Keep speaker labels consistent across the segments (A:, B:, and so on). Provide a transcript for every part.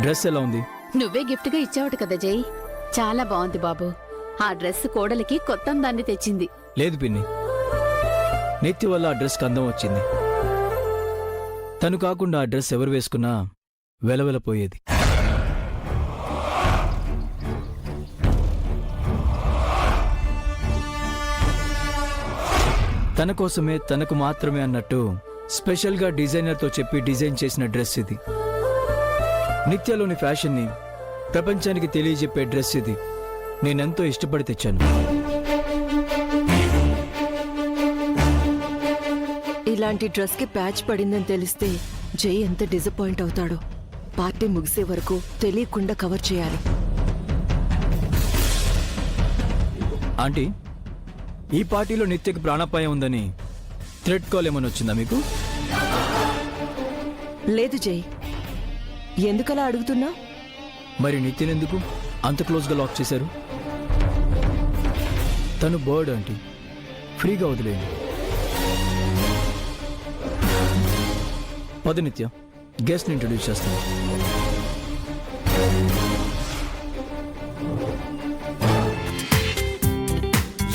A: Dress ఎలా ఉంది?
B: నువ్వే గిఫ్ట్ గా ఇచ్చావట కదా జై. చాలా బాగుంది బాబు. ఆ డ్రెస్ కోడలికి కొత్త అందాన్ని తెచ్చింది.
A: లేదు పిన్ని, నిత్య వల్ల ఆ డ్రెస్కి అందం వచ్చింది. తను కాకుండా ఆ డ్రెస్ ఎవరు వేసుకున్నా వెలవెలపోయేది. తన కోసమే, తనకు మాత్రమే అన్నట్టు స్పెషల్గా డిజైనర్తో చెప్పి డిజైన్ చేసిన డ్రెస్ ఇది. నిత్యలోని ఫ్యాషన్ని ప్రపంచానికి తెలియజెప్పే డ్రెస్ ఇది. నేనెంతో ఇష్టపడి తెచ్చాను.
C: ఇలాంటి డ్రెస్ కి ప్యాచ్ పడిందని తెలిస్తే జై ఎంత డిసప్పాయింట్ అవుతాడో. పార్టీ ముగిసే వరకు తెలియకుండా కవర్ చేయాలి.
A: ఆంటీ, ఈ పార్టీలో నిత్యకి ప్రాణాపాయం ఉందని థ్రెడ్ కాల్ ఏమని వచ్చిందా మీకు?
C: లేదు జై, ఎందుకలా అడుగుతున్నా?
A: మరి నిత్యనెందుకు అంత క్లోజ్గా లాక్ చేశారు? తను బర్డ్ ఆంటీ, ఫ్రీగా వదిలేయండి. పద నిత్య, గెస్ట్ని ఇంట్రడ్యూస్ చేస్తాను.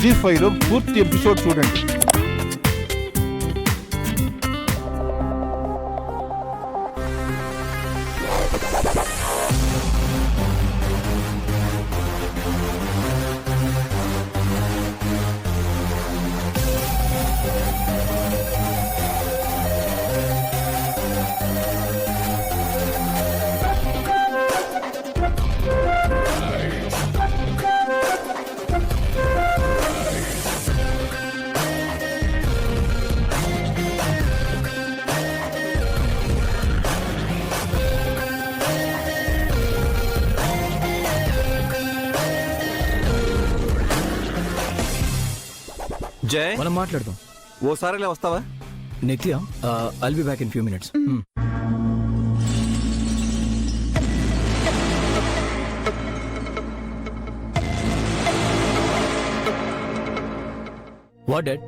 D: జీ5లో పూర్తి ఎపిసోడ్ చూడండి.
E: జై,
A: మనం మాట్లాడదాం.
E: ఓసారిలే వస్తావా?
A: నిత్య, I'll be back in few minutes. What dad?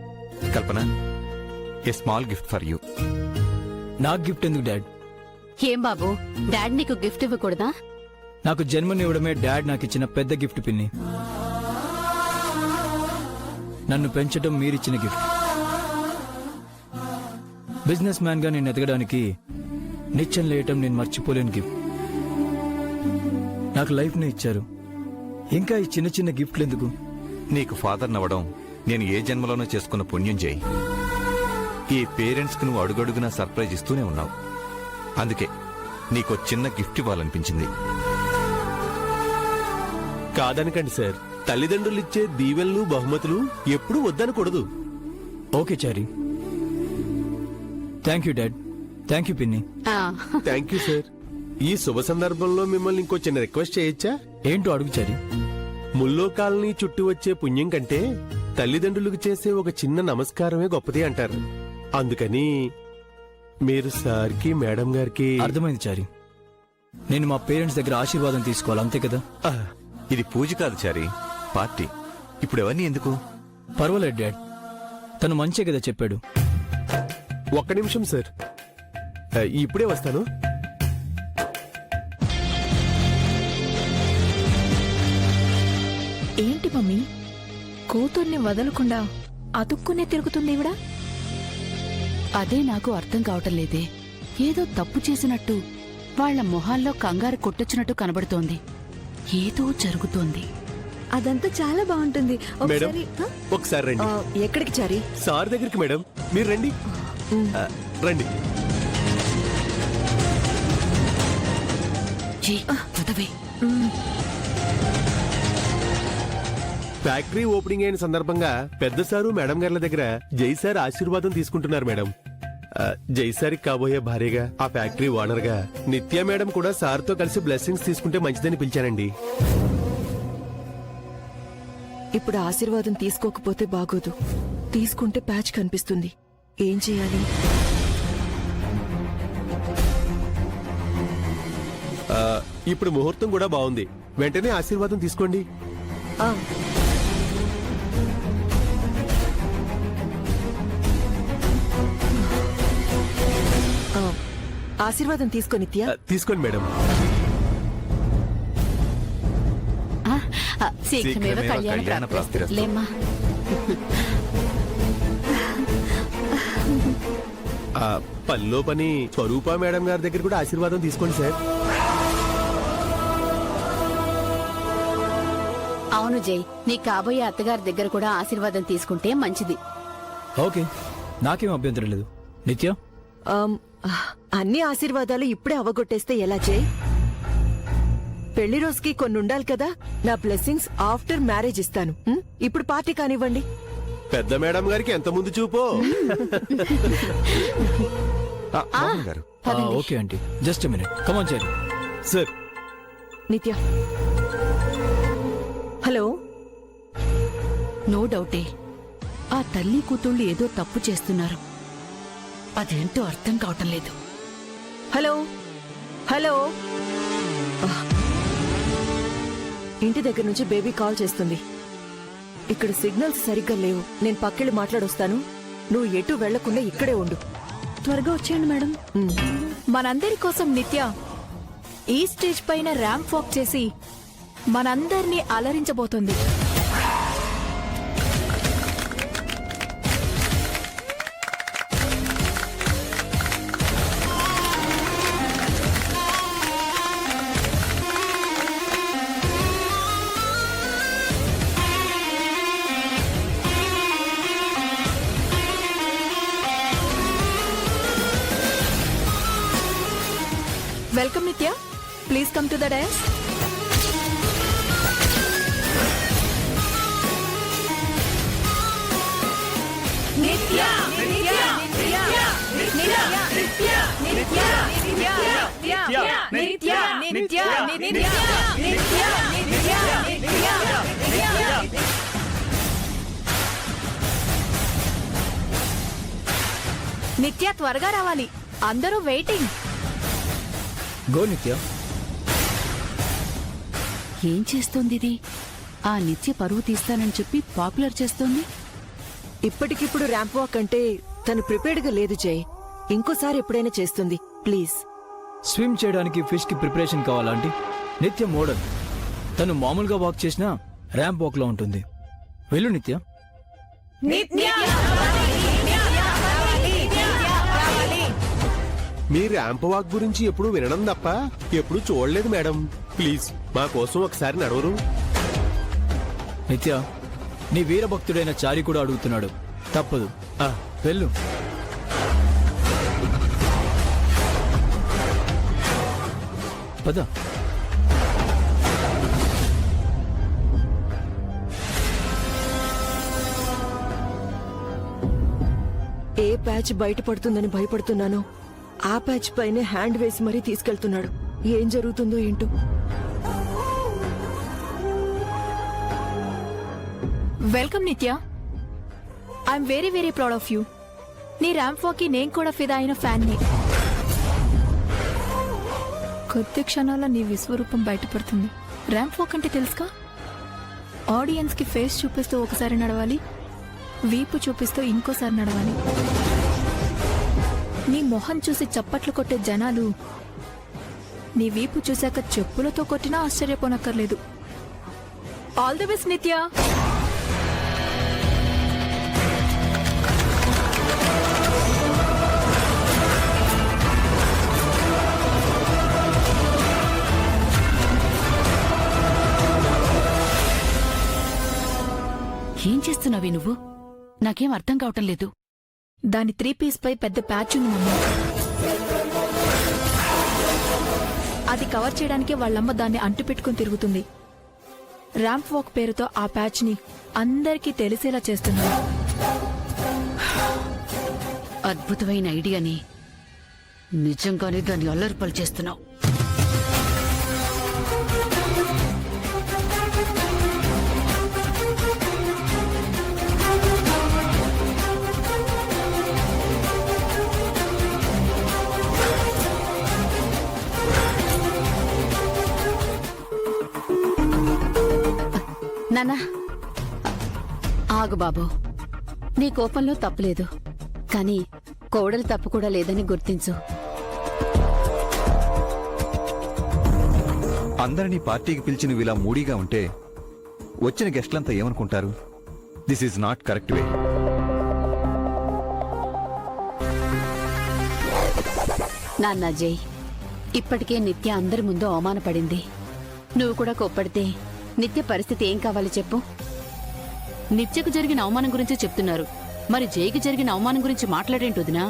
E: Kalpana, a small gift for you.
A: నాకు గిఫ్ట్ ఎందుకు డాడ్?
B: ఏం బాబు, డాడ్ నీకు గిఫ్ట్ ఇవ్వకూడదా?
A: నాకు జన్మనివ్వడమే డాడ్ నాకు ఇచ్చిన పెద్ద గిఫ్ట్ పిన్ని. నన్ను పెంచడం మీరిచ్చిన గిఫ్ట్. బిజినెస్ మ్యాన్ గా నేను ఎదగడానికి నిత్యం లేయటం నేను మర్చిపోలేని గిఫ్ట్. నాకు లైఫ్ నే ఇచ్చారు, ఇంకా ఈ చిన్న చిన్న గిఫ్ట్లు ఎందుకు?
E: నీకు ఫాదర్ నవ్వడం నేను ఏ జన్మలోనో చేసుకున్న పుణ్యం చేయి. ఈ పేరెంట్స్ కి నువ్వు అడుగడుగునా సర్ప్రైజ్ ఇస్తూనే ఉన్నావు. అందుకే నీకు చిన్న గిఫ్ట్ ఇవ్వాలనిపించింది.
F: కాదనకండి సార్, తల్లిదండ్రులు ఇచ్చే దీవెనలు బహుమతులు ఎప్పుడూ వద్దనకూడదు.
A: Okay Chari. Thank you dad. Thank you పిన్ని.
F: Thank you sir. ఈ శుభ సందర్భంలో మిమ్మల్ని ఇంకో చిన్న రిక్వెస్ట్ చేయొచ్చా?
A: ఏంటో అడుగు చారీ.
F: ముల్లోకాలని చుట్టూ వచ్చే పుణ్యం కంటే తల్లిదండ్రులకు చేసే ఒక చిన్న నమస్కారమే గొప్పది అంటారు. అందుకని మీరు సార్కి మేడం గారికి...
A: అర్థమైంది చారీ. నేను మా పేరెంట్స్ దగ్గర ఆశీర్వాదం తీసుకోవాలి, అంతే కదా?
E: ఇది పూజ కాదు చారీ, పార్టీ. ఇప్పుడు ఎవరిని ఎందుకు?
A: పర్వాలేదు డాడ్, తను మంచే కదా చెప్పాడు.
F: ఒక్క నిమిషం సార్, ఇప్పుడే వస్తాను.
G: ఏంటి మమ్మీ, కూతుర్ని వదలకుండా అతుక్కునే తిరుగుతుంది ఈవిడ?
B: అదే నాకు అర్థం కావటం లేదే. ఏదో తప్పు చేసినట్టు వాళ్ల మొహాల్లో కంగారు కొట్టొచ్చినట్టు కనబడుతోంది. ఏదో జరుగుతోంది.
G: అదంతా చాలా బాగుంటుంది.
F: మేడం, ఒకసారి రండి.
C: ఎక్కడికి చారీ?
F: సార్ దగ్గరికి మేడం, మీరు రండి. రండి. ఫ్యాక్టరీ ఓపెనింగ్ అయిన సందర్భంగా పెద్ద సారు మేడం గార్ల దగ్గర జై సార్ ఆశీర్వాదం తీసుకుంటున్నారు మేడం. జై సార్కి కాబోయే భార్యగా, ఆ ఫ్యాక్టరీ ఓనర్ గా నిత్య మేడం కూడా సార్తో కలిసి బ్లెస్సింగ్స్ తీసుకుంటే మంచిదని పిలిచానండి.
C: ఇప్పుడు ఆశీర్వాదం తీసుకోకపోతే బాగోదు. తీసుకుంటే ప్యాచ్ కనిపిస్తుంది. ఏం చేయాలి?
F: ఇప్పుడు ముహూర్తం కూడా బాగుంది. వెంటనే ఆశీర్వాదం తీసుకోండి.
C: ఆశీర్వాదం తీసుకో నిత్య.
F: తీసుకోండి మేడం.
B: శీఘ్రమేవ
E: శీఘ్రమేవ
B: కళ్యాణ
E: కళ్యాణ ప్రాప్తిరస్తు.
B: లేమ్మా.
F: పనిలో పని స్వరూప మేడం గారి దగ్గర కూడా ఆశీర్వాదం తీసుకోండి సార్.
B: అవును జై, నీ కాబోయే అత్తగారి దగ్గర కూడా ఆశీర్వాదం తీసుకుంటే మంచిది.
A: ఓకే, నాకేం అభ్యంతరం లేదు. నిత్య,
C: అన్ని ఆశీర్వాదాలు ఇప్పుడే అవగొట్టేస్తే ఎలా చేయి? పెళ్లి రోజుకి కొన్ని ఉండాలి కదా. నా బ్లెస్సింగ్స్ ఆఫ్టర్ మ్యారేజ్ ఇస్తాను. ఇప్పుడు పార్టీ కానివ్వండి.
F: పెద్ద మేడం గారికి ఎంత ముందు చూపో.
E: మోహన్ గారు
A: ఓకే ఆంటీ, జస్ట్ మినిట్, కమాన్ చేయండి.
F: సార్,
C: నిత్య, హలో.
B: నో డౌటే ఆ తల్లి కూతుళ్ళు ఏదో తప్పు చేస్తున్నారు. అదేంటో అర్థం కావటం లేదు.
C: Hello hello. ఇంటి దగ్గర నుంచి బేబీ కాల్ చేస్తుంది. ఇక్కడ సిగ్నల్స్ సరిగ్గా లేవు. నేను పక్కెళ్ళి మాట్లాడొస్తాను. నువ్వు ఎటు వెళ్లకుండా ఇక్కడే ఉండు.
G: త్వరగా వచ్చేయండి మేడం. మనందరి కోసం నిత్య ఈ స్టేజ్ పైన ర్యాంప్ వాక్ చేసి మనందరినీ అలరించబోతుంది. వెల్కమ్ నిత్య, please come to the dais. నిత్య త్వరగా రావాలి, అందరూ వెయిటింగ్.
A: గో నిత్య.
B: ఏం చేస్తోంది ఇది? ఆ నిత్య పరువు తీస్తానని చెప్పి పాపులర్ చేస్తోంది.
C: ఇప్పటికిప్పుడు ర్యాంప్ వాక్ అంటే తను ప్రిపేర్డ్ గా లేదు జై. ఇంకోసారి ఎప్పుడైనా చేస్తుంది, ప్లీజ్.
A: స్విమ్ చేయడానికి ఫిష్ కి ప్రిపరేషన్ కావాలా ఆంటీ? నిత్య మోడల్, తను మామూలుగా వాక్ చేసినా ర్యాంప్ వాక్ లో ఉంటుంది. వెళ్ళు నిత్య.
F: మీ ర్యాంప్ వాక్ గురించి ఎప్పుడు వినడం తప్ప ఎప్పుడు చూడలేదు మేడం. ప్లీజ్ మా కోసం ఒకసారి నడవరు?
A: నిత్య, నీ వీరభక్తుడైన చారి కూడా అడుగుతున్నాడు. తప్పదు, వెళ్ళు. పద.
C: ఏ ప్యాచ్ బయటపడుతుందని భయపడుతున్నానో ఆ ప్యాచ్ పైనే హ్యాండ్ వేసి మరీ తీసుకెళ్తున్నాడు. ఏం జరుగుతుందో ఏంటో.
G: వెల్కమ్ నిత్య, I'm very very proud of you. నీ ర్యాంప్ వాక్ కి నేను కూడా ఫిదా అయిన ఫ్యాన్ ని. కొద్ది క్షణాల నీ విశ్వరూపం బయటపడుతుంది. ర్యాంప్ వాక్ అంటే తెలుసుగా, ఆడియన్స్ కి ఫేస్ చూపిస్తూ ఒకసారి నడవాలి, వీపు చూపిస్తూ ఇంకోసారి నడవాలి. నీ మొహం చూసి చప్పట్లు కొట్టే జనాలు నీ వీపు చూశాక చెప్పులతో కొట్టినా ఆశ్చర్యపోనక్కర్లేదు. ఆల్ ది బెస్ట్ నిత్య.
B: ఏం చేస్తున్నావే నువ్వు? నాకేం అర్థం కావటం లేదు.
G: దాని 3 పీస్ పై పెద్ద ప్యాచ్ ఉంది మమ్మీ. అది కవర్ చేయడానికే వాళ్ళమ్మ దాన్ని అంటు పెట్టుకుని తిరుగుతుంది. ర్యాంప్ వాక్ పేరుతో ఆ ప్యాచ్ ని అందరికీ తెలిసేలా చేస్తుంది.
B: అద్భుతమైన ఐడియాని నిజంగానే దాన్ని అల్లరిపలు చేస్తున్నావు. నానా, ఆగు బాబు. నీ కోపంలో తప్పులేదు, కానీ కోడలు తప్పు కూడా లేదని గుర్తించు.
E: అందరినీ పార్టీకి పిలిచి నువ్వు ఇలా మూడీగా ఉంటే వచ్చిన గెస్ట్లంతా ఏమనుకుంటారు? This is not correct way.
B: నాన్న జై, ఇప్పటికే నిత్య అందరి ముందు అవమానపడింది. నువ్వు కూడా కోప్పడితే నిత్య పరిస్థితి ఏం కావాలి చెప్పు? నిత్యకు జరిగిన అవమానం గురించి చెప్తున్నారు, మరి జైకి జరిగిన అవమానం గురించి మాట్లాడేంటి వదినా?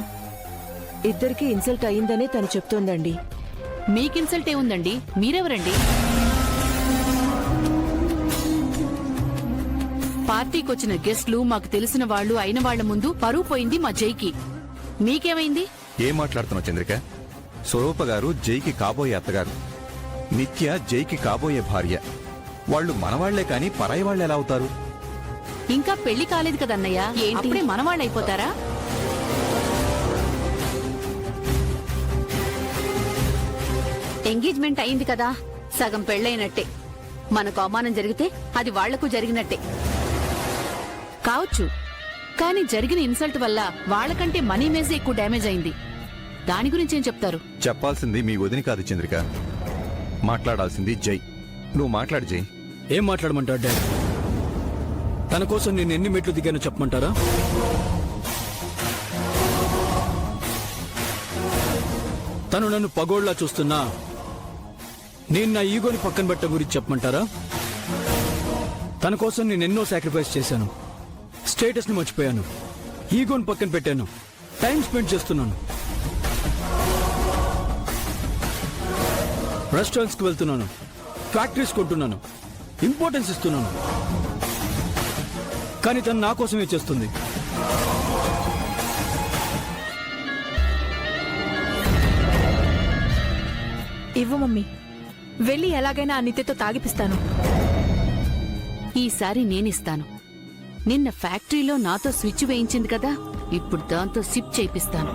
C: ఇద్దరికి ఇన్సల్ట్ అయిందనే తను చెప్తోందండి.
B: మీకు ఇన్సల్ట్ ఏముందండి? మీరెవరండి? పార్టీకి వచ్చిన గెస్ట్లు, మాకు తెలిసిన వాళ్ళు అయిన వాళ్ల ముందు పరువు పోయింది మా జైకి. మీకేమైంది?
E: ఏం మాట్లాడుతున్నావు చంద్రిక? స్వరూప గారు జైకి కాబోయే అత్తగారు, నిత్య జైకి కాబోయే భార్య. వాళ్ళు మనవాళ్లే కాని పరాయి వాళ్ళు ఎలా అవుతారు?
B: ఇంకా పెళ్లి కాలేదు కదన్నయ్య, అప్పుడే మనవాళ్ళైపోతారా? ఎంగేజ్మెంట్ అయింది కదా, సగం పెళ్ళైనట్టే. మనకు అవమానం జరిగితే అది వాళ్లకు జరిగినట్టే కావచ్చు. కానీ జరిగిన ఇన్సల్ట్ వల్ల వాళ్ళకంటే మనీ ఇమేజ్ ఎక్కువ డ్యామేజ్ అయింది. దాని గురించి ఏం చెప్తారు?
E: చెప్పాల్సింది మీ వదిని కాదు చంద్రిక, మాట్లాడాల్సింది జై. నువ్వు మాట్లాడు జై.
A: ఏం మాట్లాడమంటాడు డాడ్? తన కోసం నేను ఎన్ని మెట్లు దిగానో చెప్పమంటారా? తను నన్ను పగోళ్లా చూస్తున్నా నేను నా ఈగోని పక్కన పెట్టడం గురించి చెప్పమంటారా? తన కోసం నేను ఎన్నో సాక్రిఫైస్ చేశాను. స్టేటస్ ని మర్చిపోయాను, ఈగోని పక్కన పెట్టాను, టైం స్పెండ్ చేస్తున్నాను. రెస్టారెంట్స్ కి వెళ్తున్నాను, ఫ్యాక్టరీస్ కొంటున్నాను, ఇంపార్టెన్స్ ఇస్తున్నాను. కానీ తను నా కోసమే చేస్తుంది.
G: ఇవ్వు మమ్మీ, వెళ్ళి ఎలాగైనా ఆ నిత్యతో తాగిపిస్తాను.
B: ఈసారి నేనిస్తాను. నిన్న ఫ్యాక్టరీలో నాతో స్విచ్ వేయించింది కదా, ఇప్పుడు దాంతో సిప్ చేయిస్తాను.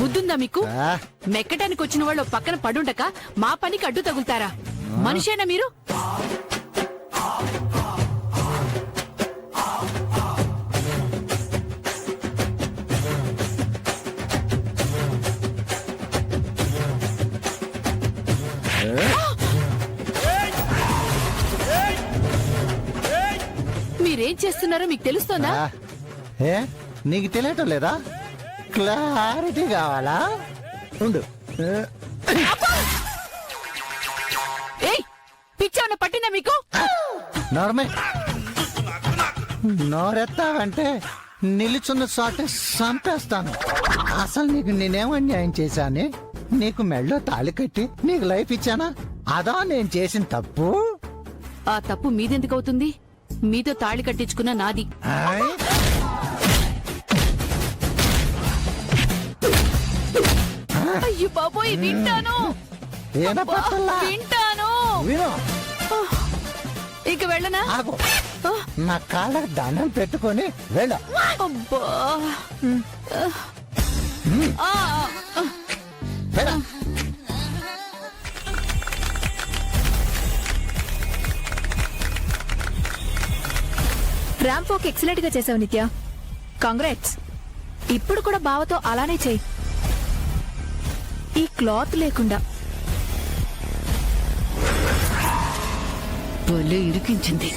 B: బుద్ధుందా మీకు? మెక్కటానికి వచ్చిన వాళ్ళు పక్కన పడుండక మా పనికి అడ్డు తగులుతారా? మనిషేనా మీరు? మీరేం చేస్తున్నారో మీకు తెలుస్తోందా?
H: ఏ నీకు తెలియటం లేదా? క్లారిటీ కావాలా? ఉండు.
B: ఏయ్, పిచ్చేమన్నా పట్టిందా మీకు?
H: నార్మే నోరెత్తావంటే నిలుచున్న చోట చంపేస్తాను. అసలు నీకు నేనేం అన్యాయం చేశానే? నీకు మెళ్ళో తాళి కట్టి నీకు లైఫ్ ఇచ్చానా? అదా నేను చేసిన తప్పు?
B: ఆ తప్పు మీదెందుకు అవుతుంది? మీతో తాళి కట్టించుకున్న నాది.
H: ఆయ్.
B: అయ్యో బాబోయ్, వింటాను.
H: ఏనపట్టల్లా?
B: వింటాను.
H: విను.
B: ఇక వెళ్ళనా?
H: ఆగు. నా కాళ్ళకు దండం పెట్టుకొని వెళ్ళు.
B: అబ్బా.
H: వెళ్ళు.
G: ర్యాంప్ వాక్ ఎక్సలెంట్ గా చేసావు నిత్య, కాంగ్రాట్స్. ఇప్పుడు కూడా బావతో అలానే చెయ్యి, ఈ క్లాత్ లేకుండా.
B: భలే ఇరికించింది.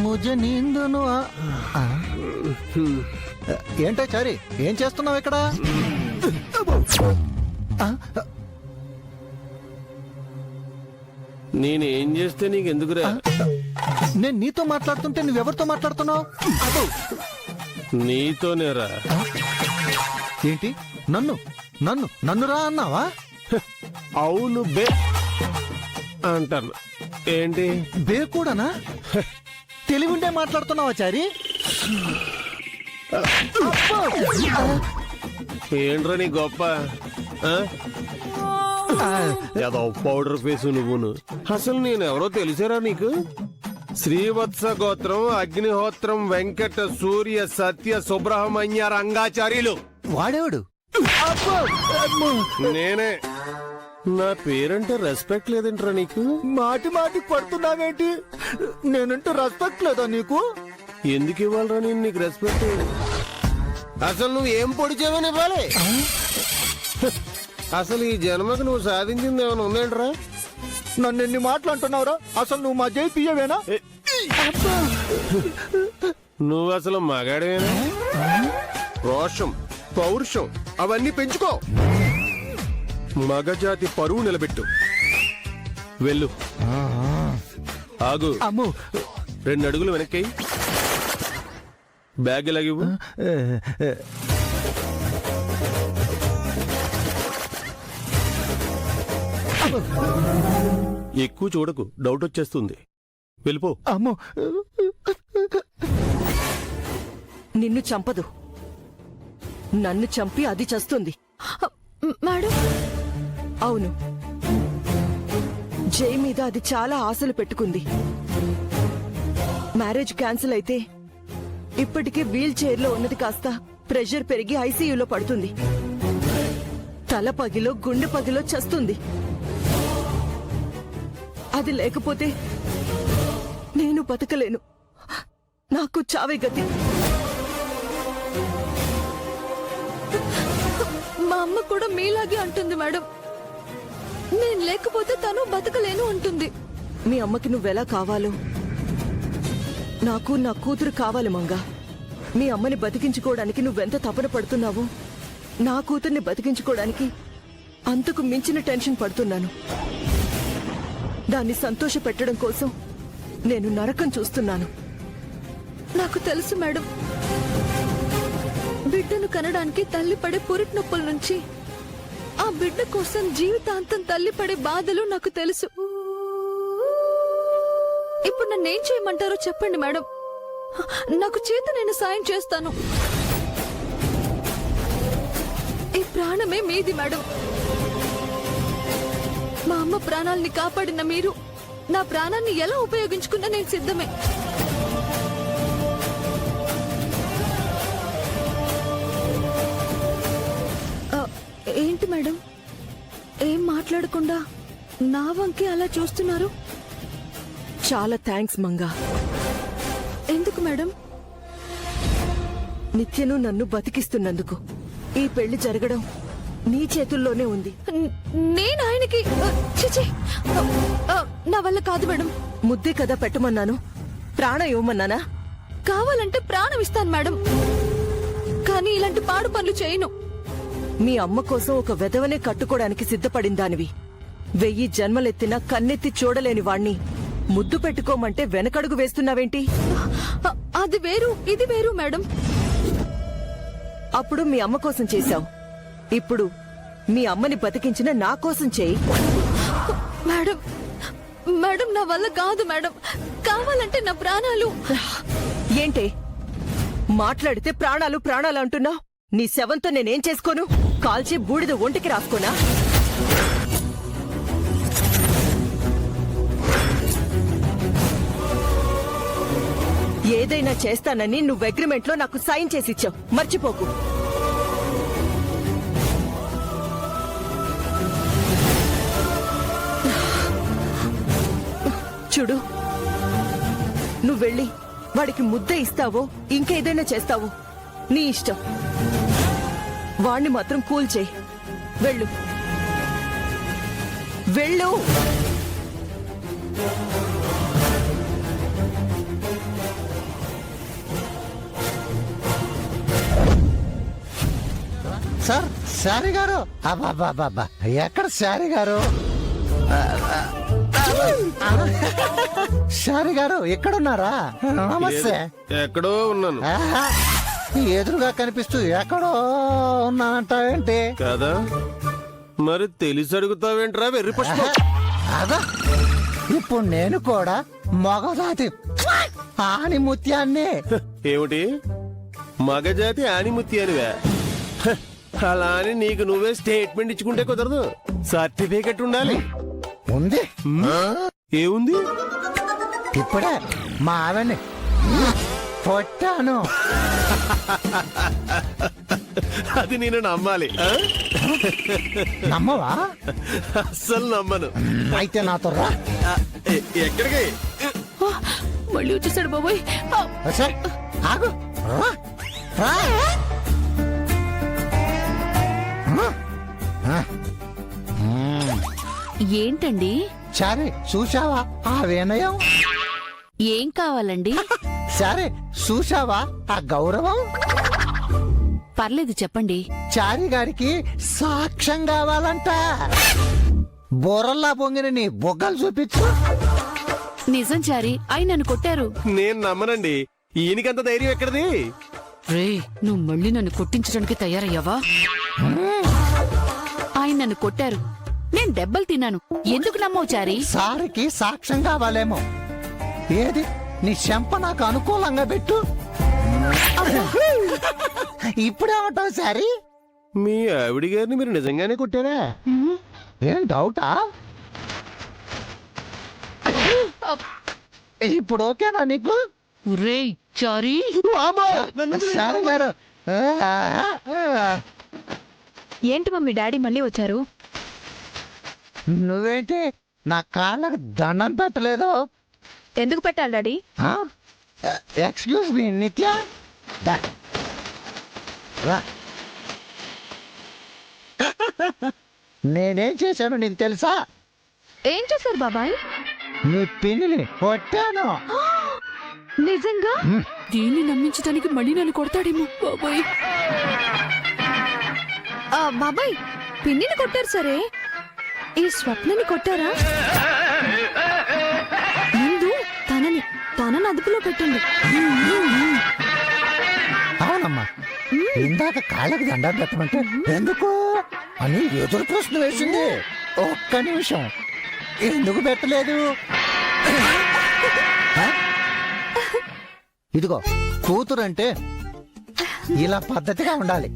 H: ముజ నీందును ఏంటో చారి ఏం చేస్తున్నావు ఇక్కడ ఆ,
F: నేనేం చేస్తే నీకెందుకురా?
H: నేను నీతో మాట్లాడుతుంటే నువ్వెవరితో మాట్లాడుతున్నావు
F: నీతోనేరా.
H: ఏంటి నన్ను నన్ను నన్ను రా అన్నావా
F: అవును బే అంటాను. ఏంటి
H: బే కూడానా తెలివిండే మాట్లాడుతున్నావా చారి
F: ఏంట్రా నీ గొప్ప? ఏదో పౌడర్ ఫేసు నువ్వును. అసలు నేనెవరో తెలిసారా నీకు? శ్రీవత్స గోత్రం అగ్నిహోత్రం వెంకట సూర్య సత్య సుబ్రహ్మణ్య రంగాచార్యులు.
H: వాడేవాడు
F: నేనే. నా పేరంటే రెస్పెక్ట్ లేదంట్రా నీకు?
H: మాటి మాటి పడుతున్నావేంటి నేనంటే రెస్పెక్ట్ లేదా నీకు
F: ఎందుకు ఇవ్వాలరా నేను నీకు రెస్పెక్ట్? అసలు నువ్వు ఏం పొడిచావని ఇవ్వాలి? అసలు ఈ జన్మకు నువ్వు సాధించింది ఏమైనా ఉందేంట్రా?
H: నన్ను ఎన్ని మాట్లాడుతున్నావురా అసలు నువ్వు మా జై పియ్యవేనా
F: నువ్వు అసలు మగాడేనా? రోషం పౌరుషం అవన్నీ పెంచుకో. మగజాతి పరువు నిలబెట్టు. వెళ్ళు. ఆగు.
H: అమ్ము
F: 2 అడుగులు వెనక్కి. బ్యాగ్ ఎలాగివ్వు. ఎక్కువ చూడకు, డౌట్ వచ్చేస్తుంది. వెళ్ళిపో.
H: అమ్ము
C: నిన్ను చంపదు, నన్ను చంపి అది చస్తుంది.
G: మేడం
C: అవును, జై మీద అది చాలా ఆశలు పెట్టుకుంది. మ్యారేజ్ క్యాన్సిల్ అయితే ఇప్పటికే వీల్ చైర్లో ఉన్నది కాస్త ప్రెషర్ పెరిగి ఐసీయూలో పడుతుంది. తల పగిలో గుండె పగిలో చస్తుంది. అది లేకపోతే నేను బతకలేను. నాకు చావే గతి.
G: మా అమ్మ కూడా మీలాగే అంటుంది మేడం. నేను లేకపోతే తను బతకలేను అంటుంది.
C: మీ అమ్మకి నువ్వెలా కావాలో నాకు నా కూతురు కావాలి మంగా. మీ అమ్మని బతికించుకోవడానికి నువ్వెంత తపన పడుతున్నావో నా కూతుర్ని బతికించుకోవడానికి అంతకు మించిన టెన్షన్ పడుతున్నాను. దాన్ని సంతోష పెట్టడం కోసం నేను నరకం చూస్తున్నాను.
G: నాకు తెలుసు మేడం. బిడ్డను కనడానికి తల్లి పడే పురిటి నొప్పుల నుంచి ఆ బిడ్డ కోసం జీవితాంతం తల్లి పడే బాధలు నాకు తెలుసు. ఇప్పుడు నన్నేం చేయమంటారో చెప్పండి మేడం. నాకు చేత నేను సాయం చేస్తాను. ఈ ప్రాణమే మీది మేడం. మా అమ్మ ప్రాణాల్ని కాపాడిన మీరు నా ప్రాణాన్ని ఎలా ఉపయోగించుకున్నా నేను సిద్ధమే. ఏంటి మేడం, ఏం మాట్లాడకుండా నా వంకే అలా చూస్తున్నారు?
C: చాలా థ్యాంక్స్ మంగా.
G: ఎందుకు మేడం?
C: నిత్యను నన్ను బతికిస్తున్నందుకు. ఈ పెళ్లి జరగడం నీ చేతుల్లోనే ఉంది.
G: నేను ఆయనకి చిచి, నా వల్ల కాదు మేడం.
C: ముద్దే కదా పెట్టమన్నాను, ప్రాణం ఇవ్వమన్నానా?
G: కావాలంటే ప్రాణం ఇస్తాను మేడం, కానీ ఇలాంటి పాడు పనులు చేయను.
C: మీ అమ్మ కోసం ఒక వెధవనే కట్టుకోవడానికి సిద్ధపడిందానివి. 1000 జన్మలెత్తినా కన్నెత్తి చూడలేని వాణ్ణి ముద్దు పెట్టుకోమంటే వెనకడుగు వేస్తున్నావేంటి?
G: అది వేరు ఇది వేరు మేడం.
C: అప్పుడు మీ అమ్మ కోసం చేశావు, ఇప్పుడు మీ అమ్మని బతికించిన నా కోసం చేయి.
G: మేడం మేడం, నా వల్ల కాదు మేడం. కావాలంటే నా ప్రాణాలు.
C: ఏంటే మాట్లాడితే ప్రాణాలు ప్రాణాలు అంటున్నావు? నీ శవంతో నేనేం చేసుకోను? కాల్చి బూడిద ఒంటికి రాసుకోనా? ఏదైనా చేస్తానని నువ్వు అగ్రిమెంట్లో నాకు సైన్ చేసి ఇచ్చావు, మర్చిపోకు. చూడు, నువ్వు వెళ్ళి వాడికి ముద్ద ఇస్తావో ఇంకేదైనా చేస్తావో నీ ఇష్టం. వాణ్ణి మాత్రం కూల్ చేయి. వెళ్ళు వెళ్ళు.
H: సార్ శారీ గారు అబ్బాబ్బాబ్బా ఎక్కడ శారీ గారు శారీ గారు ఎక్కడున్నారా నమస్తే
F: ఎక్కడో ఉన్నాను
H: ఆహా, ఎదురుగా కనిపిస్తూ ఎక్కడో ఉన్నానంటావేంటి
F: కదా మరి తెలిసి అడుగుతావేంట్రా వెర్రి పుష్పం
H: అదా ఇప్పుడు నేను కూడా మగజాతి ఆని ముత్యాన్ని
F: ఏమిటి మగజాతి ఆనిముత్యానివే హ, అలా అని నీకు నువ్వే స్టేట్మెంట్ ఇచ్చుకుంటే కుదరదు సర్టిఫికెట్ ఉండాలి
H: ఉంది
F: ఏముంది
H: ఇప్పుడే మా ఆవిడ్ని కొట్టాను
F: అది నేను నమ్మాలి ఆ?
H: నమ్మవా
F: అస్సలు నమ్మను
H: అయితే నాతో రా
F: ఎక్కడికి
B: ఆ, మళ్ళీ వచ్చేసాడు బాబోయ్. ఆ,
H: సరే, ఆగు రా, రా.
B: ఏంటండి
H: సరే చూసావా ఆ వినయం
B: ఏం కావాలండి?
H: సరే చూసావా ఆ గౌరవం
B: పర్లేదు చెప్పండి.
H: చారి గారికి సాక్ష్యం కావాలంట బొరల్లా పొంగిన నీ బొగ్గలు చూపించు
B: నిజం చారి ఆయన నన్ను కొట్టారు.
F: నేను నమ్మనండి ఈయనకంత ధైర్యం ఎక్కడిది
B: రే నువ్వు మళ్ళీ నన్ను కొట్టించడానికి తయారయ్యావా? ఆయన నన్ను కొట్టారు, నేను దెబ్బలు తిన్నాను. ఎందుకు నమ్మవు చారి?
H: సారికి సాక్ష్యం కావాలేమో ఏది నీ చెంప నాకు అనుకూలంగా పెట్టు ఇప్పుడేమంటావు సారీ
F: మీ ఆవిడ గారిని మీరు నిజంగానే కొట్టారా
H: ఏం డౌటా ఇప్పుడు ఓకేనా నీకు
B: రే చారి
H: సారీ గారు
G: ఏంటి మమ్మీ డాడీ మళ్ళీ వచ్చారు?
H: నువ్వేంటి నా కాళ్ళకు దండం పెట్టలేదు
G: ఎందుకు పెట్టాలి డాడీ?
H: ఎక్స్క్యూజ్ మీ నిత్య దా. రా. నేనేం చేశాను నీకు తెలుసా?
G: ఏం చేశారు బాబాయ్?
H: నీ పిన్నిని కొట్టాను
G: నిజంగా?
B: దీన్ని నమ్మించడానికి మళ్ళీ నన్ను కొడతాడేమో బాబాయ్.
G: బాబాయ్ పిన్నిని కొట్టారు సరే, ఈ స్వప్నని కొట్టారా? ముందు తనని అదుపులో పెట్టండి.
H: అవునమ్మా ఇందాక కాళ్ళకి దండం పెట్టమంటే ఎందుకు అని ఎదురు ప్రశ్న వేసింది. ఒక్క నిమిషం ఎందుకు పెట్టలేదు? ఆ? ఇదిగో కూతురంటే ఇలా పద్ధతిగా ఉండాలి.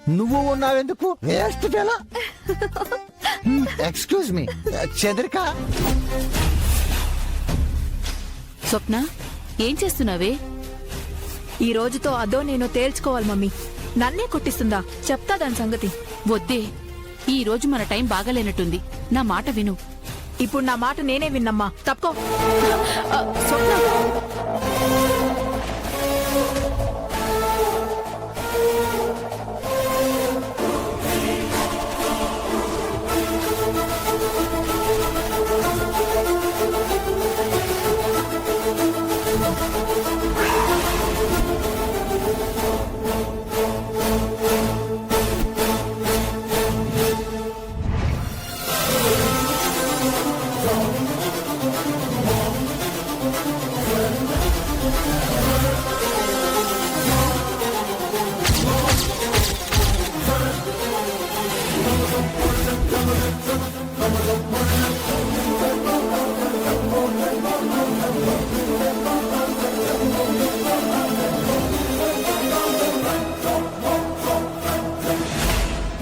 H: నువ్వు ఉన్నావెందుకు వేస్ట్ ఎలా? ఎక్స్క్యూజ్ మీ చంద్రిక
B: స్వప్న ఏం చేస్తున్నావే?
G: ఈ రోజుతో అదో నేను తేల్చుకోవాలి మమ్మీ. నన్నే కొట్టిస్తుందా? చెప్తా దాని సంగతి.
B: వద్దే, ఈ రోజు మన టైం బాగాలేనట్టుంది. నా మాట విను.
G: ఇప్పుడు నా మాట నేనే విన్నమ్మా. తప్పుకో.
B: స్వప్న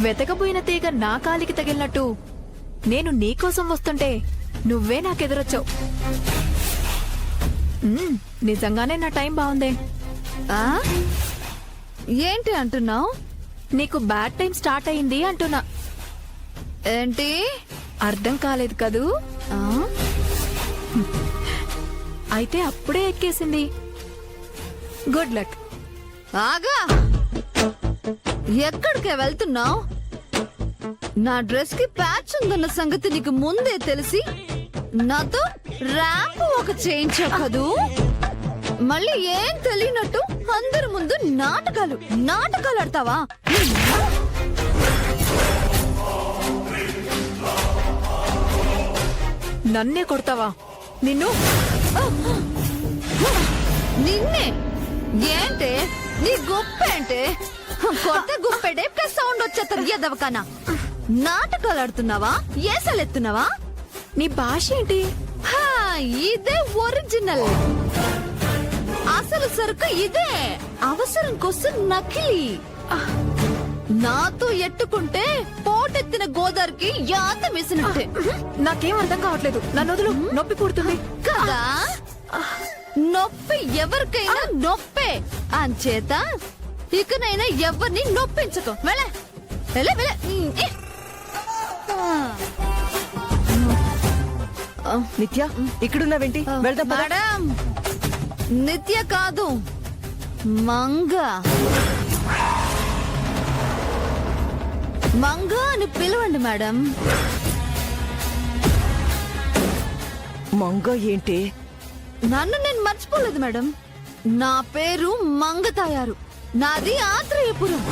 G: వెతకబోయిన తీగ నా కాలికి తగిలినట్టు నేను నీకోసం వస్తుంటే నువ్వే నాకెదురొచ్చావు. నిజంగానే నా టైం బాగుందే. ఏంటి అంటున్నావు? నీకు బ్యాడ్ టైం స్టార్ట్ అయింది అంటున్నా. ఏంటి అర్థం కాలేదు కదూ? అయితే అప్పుడే ఎక్కేసింది. Good luck.
I: ఆగా, ఎక్కడికే వెళ్తున్నావు? నా డ్రెస్ కి ప్యాచ్ ఉందన్న సంగతి నీకు ముందే తెలిసి నాతో ర్యాంప్ ఒక చేయించావు కదూ. మళ్ళీ ఏం తెలియనట్టు అందరి ముందు నాటకాలు ఆడతావా?
G: నన్నే కొడతావా నిన్ను?
I: నిన్నే ఏంటే నీ గుప్పేంటే కొత్త గుప్పెడే ప్లస్ సౌండ్ వచ్చేస్తుంది ఎదవకనా. నాటకాలు ఆడుతున్నావా? ఏసలెత్తున్నావా?
G: నీ భాష ఏంటి?
I: హా, ఇదే ఒరిజినల్. అసలు సరుకు ఇదే, అవసరం కోసం నకిలీ. నాతో ఎట్టుకుంటే పోటెత్తిన గోదావరికి యాత వేసినట్టే
G: నాకేం అర్థం కావట్లేదు. నన్ను వదులు, నొప్పి పుడుతుంది.
I: కదా. నొప్పి ఎవరికైనా నొప్పే అంచేత ఇకనైనా ఎవరిని నొప్పించకు. వెళ్ళే వెళ్ళే వెళ్ళే.
C: నిత్య ఇక్కడున్నావేంటి? వెళ్దాం పద.
I: మేడం, నిత్య కాదు మంగ. మంగ అని పిలవండి మేడం.
C: మంగ ఏంటి?
I: నన్ను నేను మర్చిపోలేదు మేడం. నా పేరు మంగ తాయారు. నాది ఆత్రేయపురం.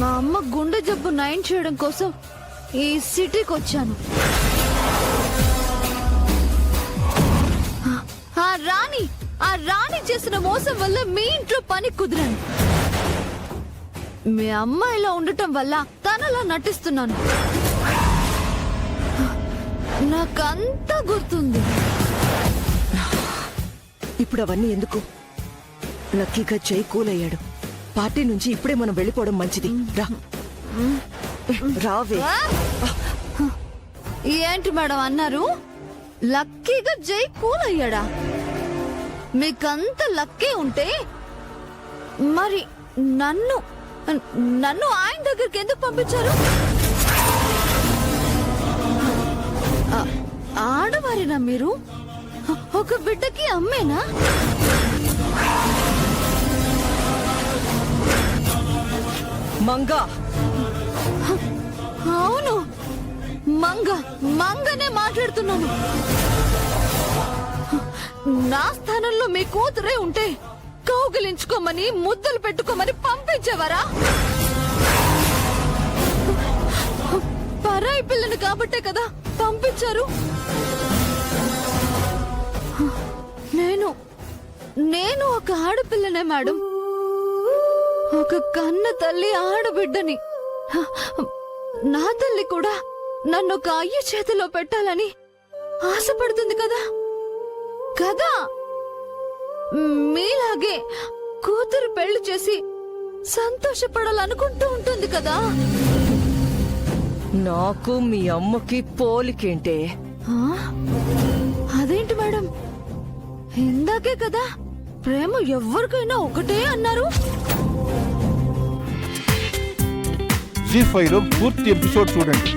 I: మా అమ్మ గుండె జబ్బు నయం చేయడం కోసం ఈ సిటీకి వచ్చాను. ఆ రాణి చేసిన మోసం వల్ల మీ ఇంట్లో పని కుదిరాను. మీ అమ్మాయిలో ఉండటం వల్ల తనలా నటిస్తున్నాను. నాకంతా గుర్తుంది.
C: ఇప్పుడు అవన్నీ ఎందుకు? లక్కీగా జై కూల్ అయ్యాడు. పార్టీ నుంచి ఇప్పుడే మనం వెళ్ళిపోవడం మంచిది. రా రావే.
I: ఏంటి మేడం అన్నారు? లక్కీగా జై కూల్ అయ్యాడా? మీకంత లక్కీ ఉంటే మరి నన్ను ఆయన దగ్గరికి ఎందుకు పంపించారు? ఆడవారినా మీరు? ఒక బిడ్డకి అమ్మేనా?
C: మంగా.
I: అవును, మంగనే మాట్లాడుతున్నాను. నా స్థానంలో మీ కూతురే ఉంటే కౌగిలించుకోమని ముద్దలు పెట్టుకోమని పంపించేవారా? పరాయి పిల్లని కాబట్టే కదా పంపించారు. నేను ఒక ఆడపిల్లనే మేడం. ఒక కన్న తల్లి ఆడబిడ్డని. నా తల్లి కూడా నన్ను ఒక అయ్య చేతిలో పెట్టాలని ఆశపడుతుంది కదా. మీలాగే కూతురు పెళ్లి చేసి సంతోషపడాలనుకుంటూ ఉంటుంది కదా.
C: నాకు మీ అమ్మకి పోలికేంటే?
I: అదేంటి మేడం, ఇందాకే కదా ప్రేమ ఎవరికైనా ఒకటే అన్నారు.
D: జీ5 లో పూర్తి ఎపిసోడ్ చూడండి.